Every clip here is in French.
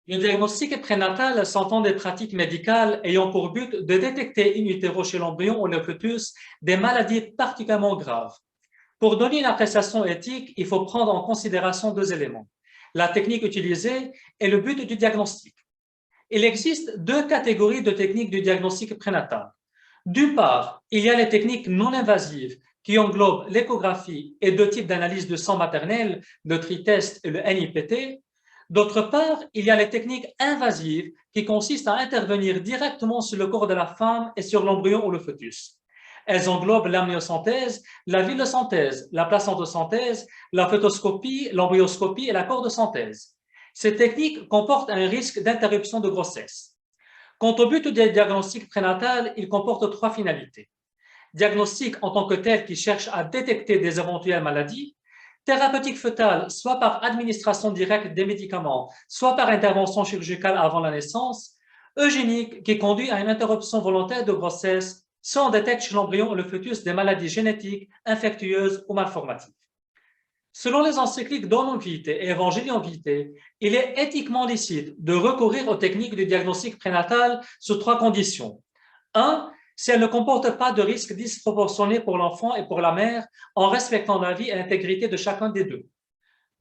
Le diagnostic prénatal s'entend des pratiques médicales ayant pour but de détecter in utero chez l'embryon ou le fœtus des maladies particulièrement graves. Pour donner une appréciation éthique, il faut prendre en considération deux éléments: la technique utilisée et le but du diagnostic. Il existe deux catégories de techniques du diagnostic prénatal. D'une part, il y a les techniques non invasives qui englobent l'échographie et deux types d'analyse de sang maternel, le TRITEST et le NIPT. D'autre part, il y a les techniques invasives qui consistent à intervenir directement sur le corps de la femme et sur l'embryon ou le fœtus. Elles englobent l'amniosynthèse, la vilosynthèse, la placentosynthèse, la fœtoscopie, l'embryoscopie et la cordosynthèse. Ces techniques comportent un risque d'interruption de grossesse. Quant au but du diagnostic prénatal, il comporte trois finalités: diagnostic en tant que tel qui cherche à détecter des éventuelles maladies, thérapeutique fœtale, soit par administration directe des médicaments, soit par intervention chirurgicale avant la naissance, eugénique qui conduit à une interruption volontaire de grossesse si on détecte chez l'embryon ou le fœtus des maladies génétiques, infectieuses ou malformatives. Selon les encycliques Donum Vitae et Evangelium Vitae, il est éthiquement licite de recourir aux techniques du diagnostic prénatal sous trois conditions. 1. Si elles ne comportent pas de risque disproportionné pour l'enfant et pour la mère en respectant la vie et l'intégrité de chacun des deux.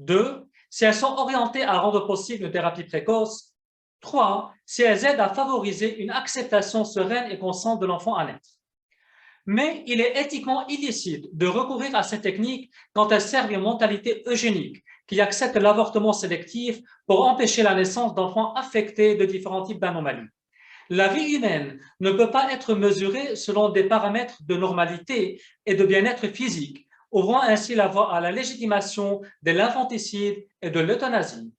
2. Si elles sont orientées à rendre possible une thérapie précoce. 3. Si elles aident à favoriser une acceptation sereine et consciente de l'enfant à naître. Mais il est éthiquement illicite de recourir à ces techniques quand elles servent une mentalité eugénique qui accepte l'avortement sélectif pour empêcher la naissance d'enfants affectés de différents types d'anomalies. La vie humaine ne peut pas être mesurée selon des paramètres de normalité et de bien-être physique, ouvrant ainsi la voie à la légitimation de l'infanticide et de l'euthanasie.